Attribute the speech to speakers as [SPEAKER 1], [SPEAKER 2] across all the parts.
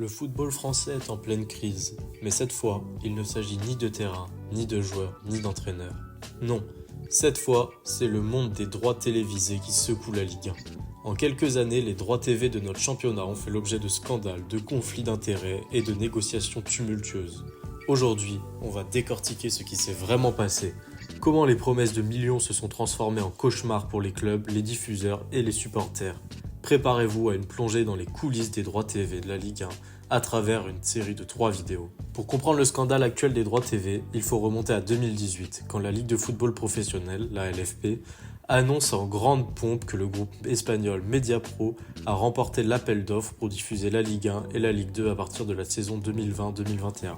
[SPEAKER 1] Le football français est en pleine crise, mais cette fois, il ne s'agit ni de terrain, ni de joueurs, ni d'entraîneurs. Non, cette fois, c'est le monde des droits télévisés qui secoue la Ligue 1. En quelques années, les droits TV de notre championnat ont fait l'objet de scandales, de conflits d'intérêts et de négociations tumultueuses. Aujourd'hui, on va décortiquer ce qui s'est vraiment passé, comment les promesses de millions se sont transformées en cauchemars pour les clubs, les diffuseurs et les supporters. Préparez-vous à une plongée dans les coulisses des droits TV de la Ligue 1 à travers une série de 3 vidéos. Pour comprendre le scandale actuel des droits TV, il faut remonter à 2018, quand la Ligue de football professionnel, la LFP, annonce en grande pompe que le groupe espagnol Mediapro a remporté l'appel d'offres pour diffuser la Ligue 1 et la Ligue 2 à partir de la saison 2020-2021.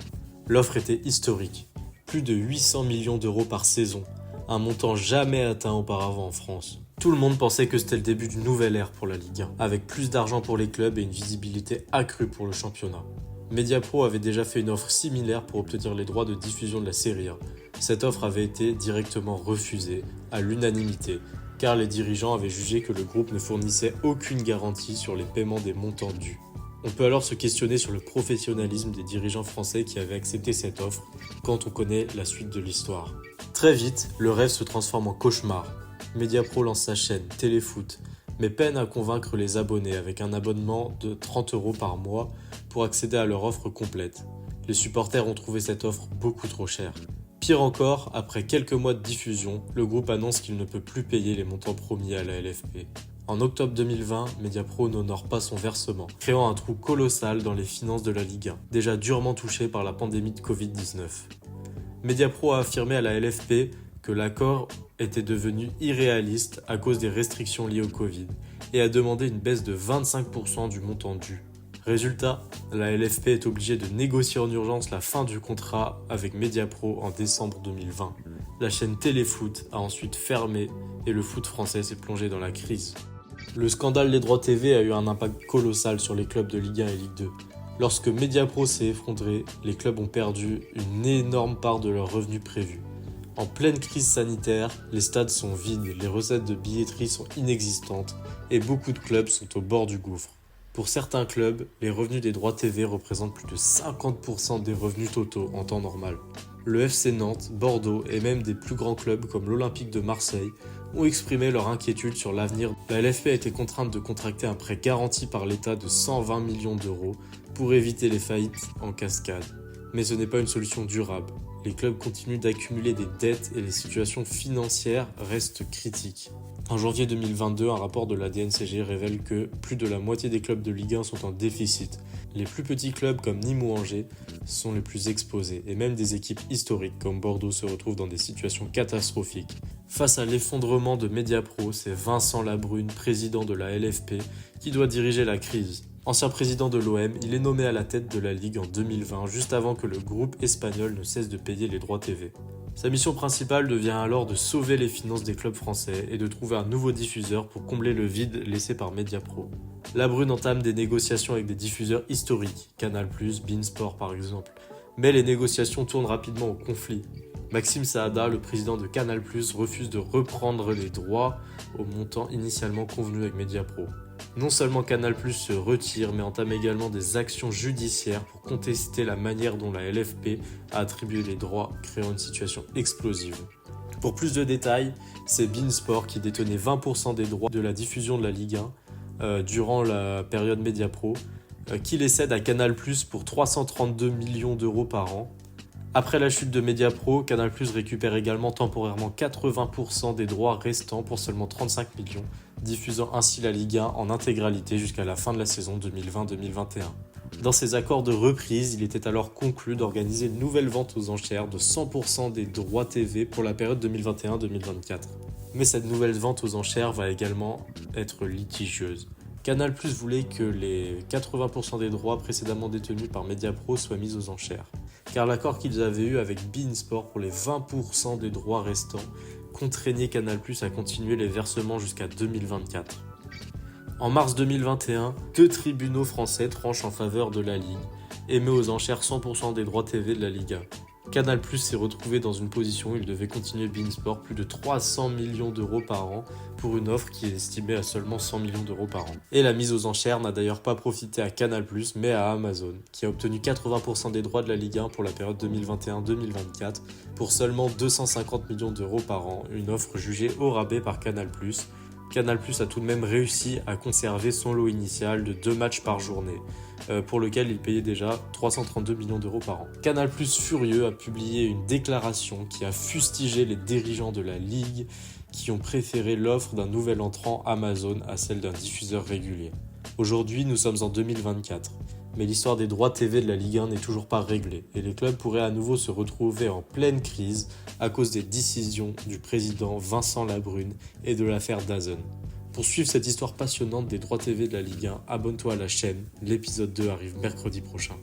[SPEAKER 1] L'offre était historique, plus de 800 millions d'euros par saison, un montant jamais atteint auparavant en France. Tout le monde pensait que c'était le début d'une nouvelle ère pour la Ligue 1, avec plus d'argent pour les clubs et une visibilité accrue pour le championnat. Mediapro avait déjà fait une offre similaire pour obtenir les droits de diffusion de la Serie A. Cette offre avait été directement refusée, à l'unanimité, car les dirigeants avaient jugé que le groupe ne fournissait aucune garantie sur les paiements des montants dus. On peut alors se questionner sur le professionnalisme des dirigeants français qui avaient accepté cette offre, quand on connaît la suite de l'histoire. Très vite, le rêve se transforme en cauchemar. Mediapro lance sa chaîne Téléfoot, mais peine à convaincre les abonnés avec un abonnement de 30 € par mois pour accéder à leur offre complète. Les supporters ont trouvé cette offre beaucoup trop chère. Pire encore, après quelques mois de diffusion, le groupe annonce qu'il ne peut plus payer les montants promis à la LFP. En octobre 2020, Mediapro n'honore pas son versement, créant un trou colossal dans les finances de la Ligue 1, déjà durement touchée par la pandémie de Covid-19. Mediapro a affirmé à la LFP que l'accord était devenu irréaliste à cause des restrictions liées au Covid et a demandé une baisse de 25% du montant dû. Résultat, la LFP est obligée de négocier en urgence la fin du contrat avec Mediapro en décembre 2020. La chaîne Téléfoot a ensuite fermé et le foot français s'est plongé dans la crise. Le scandale des droits TV a eu un impact colossal sur les clubs de Ligue 1 et Ligue 2. Lorsque Mediapro s'est effondré, les clubs ont perdu une énorme part de leurs revenus prévus. En pleine crise sanitaire, les stades sont vides, les recettes de billetterie sont inexistantes et beaucoup de clubs sont au bord du gouffre. Pour certains clubs, les revenus des droits TV représentent plus de 50% des revenus totaux en temps normal. Le FC Nantes, Bordeaux et même des plus grands clubs comme l'Olympique de Marseille ont exprimé leur inquiétude sur l'avenir. La LFP a été contrainte de contracter un prêt garanti par l'État de 120 millions d'euros pour éviter les faillites en cascade. Mais ce n'est pas une solution durable. Les clubs continuent d'accumuler des dettes et les situations financières restent critiques. En janvier 2022, un rapport de la DNCG révèle que plus de la moitié des clubs de Ligue 1 sont en déficit. Les plus petits clubs comme Nîmes ou Angers sont les plus exposés et même des équipes historiques comme Bordeaux se retrouvent dans des situations catastrophiques. Face à l'effondrement de Mediapro, c'est Vincent Labrune, président de la LFP, qui doit diriger la crise. Ancien président de l'OM, il est nommé à la tête de la Ligue en 2020, juste avant que le groupe espagnol ne cesse de payer les droits TV. Sa mission principale devient alors de sauver les finances des clubs français et de trouver un nouveau diffuseur pour combler le vide laissé par Mediapro. Labrune entame des négociations avec des diffuseurs historiques, Canal+, beIN Sport par exemple. Mais les négociations tournent rapidement au conflit. Maxime Saada, le président de Canal+, refuse de reprendre les droits au montant initialement convenu avec Mediapro. Non seulement Canal+ se retire, mais entame également des actions judiciaires pour contester la manière dont la LFP a attribué les droits, créant une situation explosive. Pour plus de détails, c'est beIN Sport qui détenait 20% des droits de la diffusion de la Ligue 1 durant la période Mediapro, qui les cède à Canal+ pour 332 millions d'euros par an. Après la chute de Mediapro, Canal+ récupère également temporairement 80% des droits restants pour seulement 35 millions, diffusant ainsi la Ligue 1 en intégralité jusqu'à la fin de la saison 2020-2021. Dans ces accords de reprise, il était alors conclu d'organiser une nouvelle vente aux enchères de 100% des droits TV pour la période 2021-2024. Mais cette nouvelle vente aux enchères va également être litigieuse. Canal+ voulait que les 80% des droits précédemment détenus par Mediapro soient mis aux enchères, car l'accord qu'ils avaient eu avec beIN Sport pour les 20% des droits restants contraignait Canal+ à continuer les versements jusqu'à 2024. En mars 2021, 2 tribunaux français tranchent en faveur de la Ligue et met aux enchères 100% des droits TV de la Ligue 1. Canal+ s'est retrouvé dans une position où il devait continuer beIN Sport plus de 300 millions d'euros par an pour une offre qui est estimée à seulement 100 millions d'euros par an. Et la mise aux enchères n'a d'ailleurs pas profité à Canal+, mais à Amazon, qui a obtenu 80% des droits de la Ligue 1 pour la période 2021-2024 pour seulement 250 millions d'euros par an, une offre jugée au rabais par Canal+. Canal+ a tout de même réussi à conserver son lot initial de 2 matchs par journée, pour lequel il payait déjà 332 millions d'euros par an. Canal+, furieux, a publié une déclaration qui a fustigé les dirigeants de la Ligue qui ont préféré l'offre d'un nouvel entrant Amazon à celle d'un diffuseur régulier. Aujourd'hui, nous sommes en 2024. Mais l'histoire des droits TV de la Ligue 1 n'est toujours pas réglée et les clubs pourraient à nouveau se retrouver en pleine crise à cause des décisions du président Vincent Labrune et de l'affaire DAZN. Pour suivre cette histoire passionnante des droits TV de la Ligue 1, abonne-toi à la chaîne, l'épisode 2 arrive mercredi prochain.